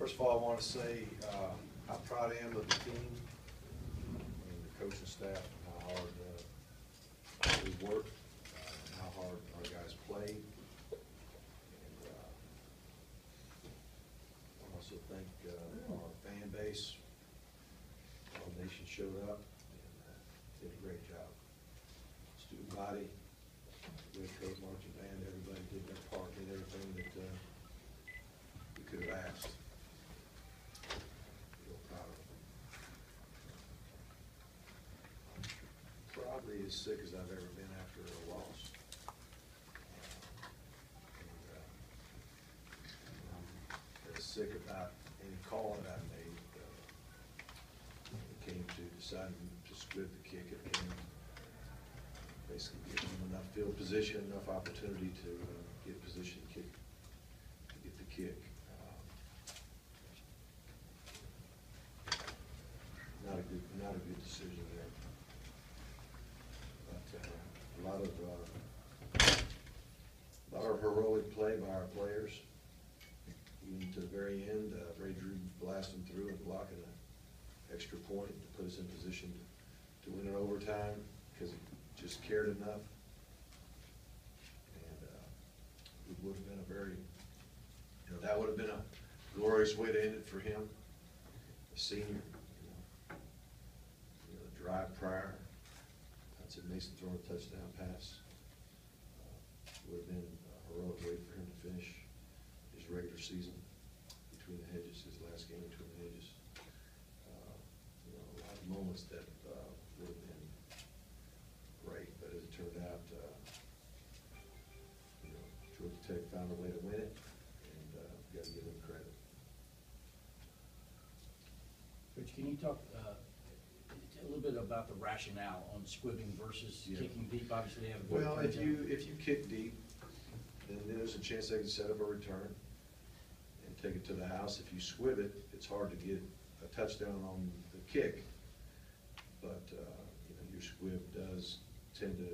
First of all, I want to say how proud I am of the team and the coaching staff and how hard we work, and how hard our guys played. And I also thank our fan base. Our nation showed up and did a great job. Student body, Red Coat marching band, everybody did their part, did everything that we could have asked. Real proud of them. Probably as sick as I've ever been after a loss. I'm as sick about any call that I made. It came to deciding to split the kick at the end. Basically give them enough field position, enough opportunity to get position kick, to get the kick. Not a good decision there. But a lot of heroic play by our players. Even to the very end, Ray Drew blasting through and blocking an extra point to put us in position to win in overtime because he just cared enough. And it would have been a very, that would have been a glorious way to end it for him, a senior. The drive prior, that's it, Mason throwing a touchdown pass. Would have been a heroic way for him to finish his regular season between the hedges, his last game between the hedges. A lot of moments that would have been great, but as it turned out, Georgia Tech found a way to win it, and got to give them credit. Coach, can you talk a little bit about the rationale on squibbing versus kicking deep? Obviously, they have a good well, if you kick deep, then there's a chance they can set up a return and take it to the house. If you squib it, it's hard to get a touchdown on the kick, but your squib does tend to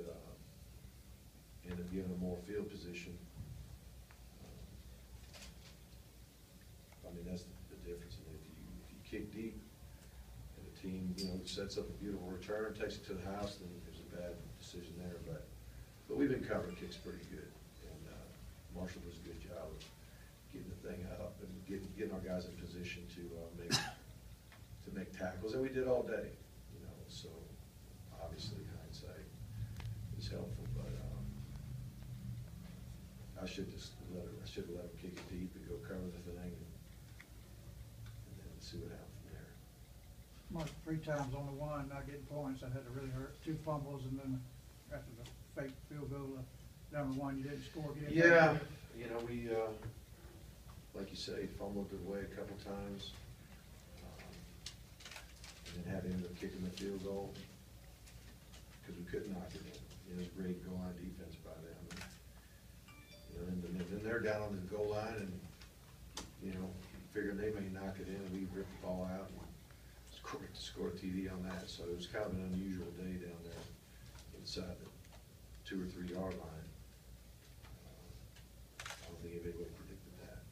end up giving them more field position. That's the difference. I mean, if you kick deep and the team sets up a beautiful return, takes it to the house, then there's a bad decision there. But we've been covering kicks pretty good, and Marshall does a good job of getting the thing up and getting our guys in position to make tackles, and we did all day. So obviously hindsight is helpful, but I should have let him kick it deep and go cover the thing, and then see what happened from there. Mark, 3 times on the one, not getting points, that had to really hurt. 2 fumbles, and then after the fake field goal down the one, you didn't score. Yeah, we like you say, fumbled it away a couple times, and then had to end up kicking the field goal because we couldn't knock it in. It was great goal line defense by them. And then they're down on the goal line, and figuring they may knock it in, and we ripped the ball out and score a TD on that. So it was kind of an unusual day down there inside the 2 or 3 yard line. I don't think anybody would have predicted that.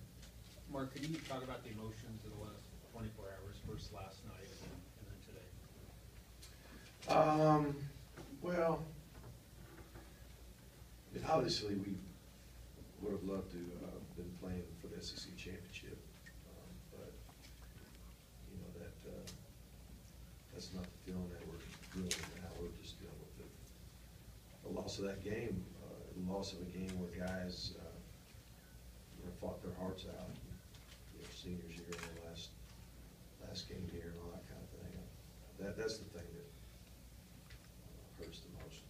Mark, can you talk about the emotions of the last 24 hours versus last night and then today? Well, obviously we would have loved to have been playing for the SEC championship, but that's not the feeling that we're dealing with now. We're just dealing with the loss of that game, the loss of a game where guys fought their hearts out. Seniors here in the last game here and all that kind of thing. That's the thing that hurts the most.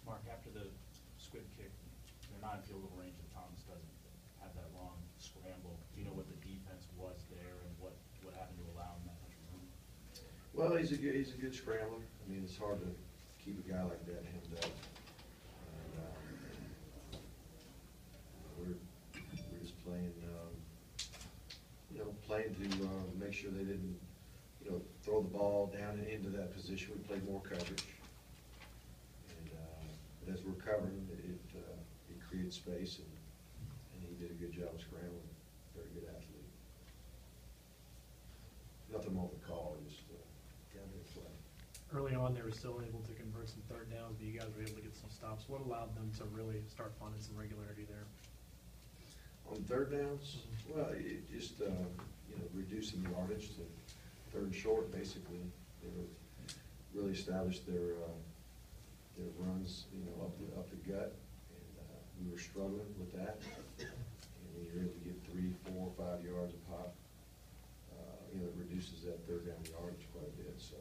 Mark, after the squib kick, they're not in field goal range, and Thomas doesn't have that long scramble. Do you know what the defense was there and what happened to allow him that much room? Well, he's a good scrambler. I mean, it's hard to keep a guy like that hemmed up. And, we're just playing, playing to make sure they didn't, throw the ball down and into that position. We played more coverage, and but as we're covering, it creates space, and he did a good job of scrambling. Very good athlete. them on the call, just down there play. Early on, they were still able to convert some third downs, but you guys were able to get some stops. What allowed them to really start finding some regularity there? On third downs, well, it just, reducing the yardage to third and short, basically. They were really established their runs, up the gut, and we were struggling with that. And when you're able to get 3, 4, 5 yards a pop, it reduces that third down yardage quite a bit, so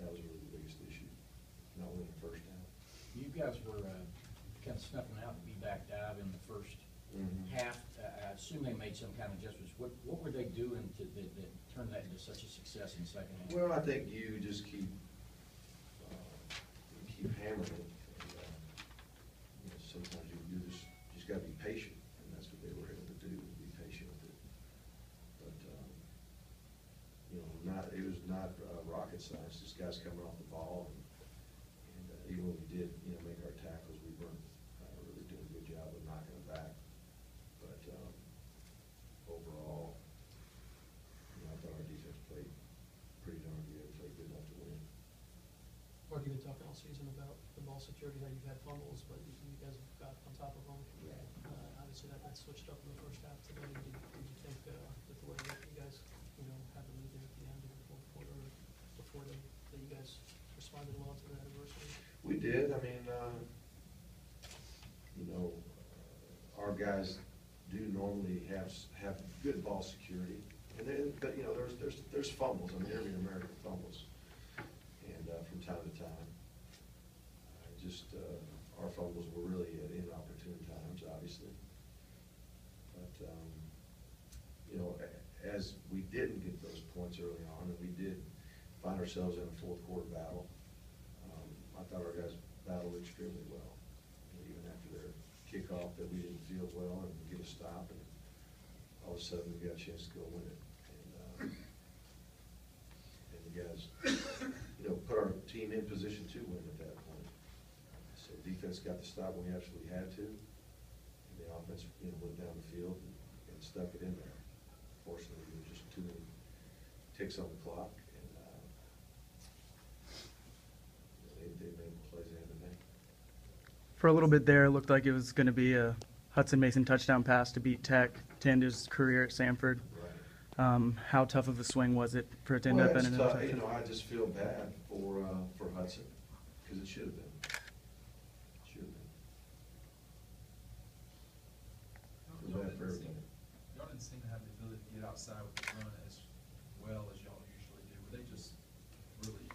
that was really the biggest issue, not winning the first down. You guys were kind of snuffing out the B-back dive in the first half. I assume they made some kind of adjustments. What were they doing that turned that into such a success in the second half? Well, I think you just keep hammering it. And, sometimes you just got to be patient, and that's what they were able to do, be patient with it. But it was not rocket science. These guys coming off the ball, and even when we did, make our tackles, we weren't really doing a good job of knocking them back. But overall, I thought our defense played pretty darn good, played good enough to win. Mark, you've been talking all season about the ball security, how you've had fumbles, but you guys have got on top of them. Yeah. Obviously, that switched up in the first half today. Did you think that the way that you guys, had the lead there at the end of the fourth quarter, or before that you guys responded well to that adversity? We did. I mean, our guys do normally have good ball security, and but there's fumbles. I mean, every American fumbles, and from time to time, our fumbles were really at inopportune times, obviously. But as we didn't get those points early on, and we did find ourselves in a fourth quarter battle, I thought our guys battled extremely well. Even after their kickoff that we didn't feel well and get a stop, and all of a sudden we got a chance to go win it. And the guys, put our team in position to win at that point. So defense got the stop when we absolutely had to, and the offense, went down the field and stuck it in there. Fortunately, there were just too many ticks on the clock, and they made the plays they had to make. For a little bit there, it looked like it was going to be a Hudson Mason touchdown pass to beat Tech to end his career at Samford. Right. How tough of a swing was it for it to end up in an Well, interception? I just feel bad for Hudson, because it should have been. Should have been. Feel bad for everybody. Y'all didn't seem to have the ability to get outside with the run as well as y'all usually do. Were they just really?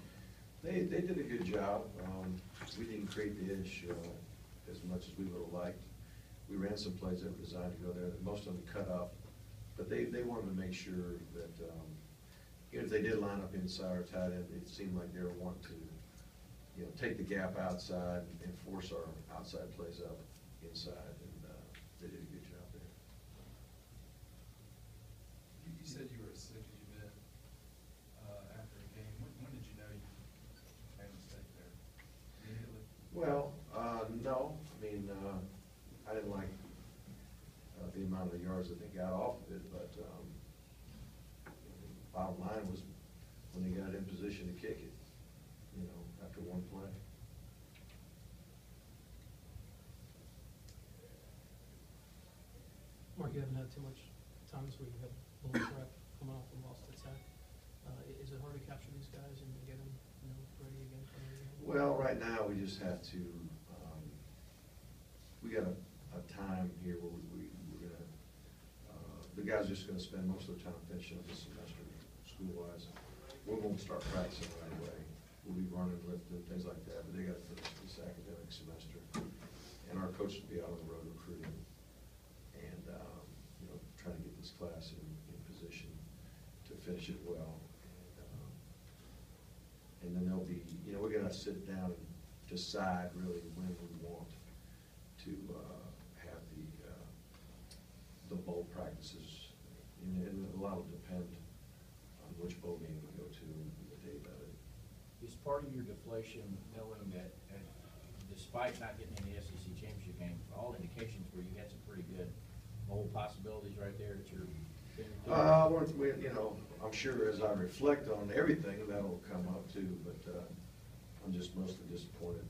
They did a good job. We didn't create the edge as much as we would have liked. We ran some plays that were designed to go there. Most of them cut up, but they wanted to make sure that if they did line up inside our tight end, it seemed like they were wanting to take the gap outside and force our outside plays up inside, and they did a good job there. You said you were as sick as you've been after a game. When did you know you made a mistake there? Immediately? Well, no. I mean, I didn't like the amount of yards that they got off of it, but bottom line was when they got in position to kick it, after one play. Mark, you haven't had too much time this week. You have Bullet Prep coming off the loss to Tech. Is it hard to capture these guys and get them, ready again for another game? Well, right now, we just have to, we got a time here where we're gonna, the guys are just gonna spend most of their time finishing up this semester, school-wise. We won't start practicing right away. We'll be running, lifting, things like that, but they gotta finish this academic semester. And our coach will be out on the road recruiting and, trying to get this class in position to finish it well. And then there'll be, we're gonna sit down and decide really when we want to have the bowl practices. And a lot will depend on which bowl game we go to and the date of it. Is part of your deflation knowing that despite not getting in the SEC championship game, all indications were you had some pretty good bowl possibilities right there that you're You know, I'm sure as I reflect on everything, that'll come up too, but I'm just mostly disappointed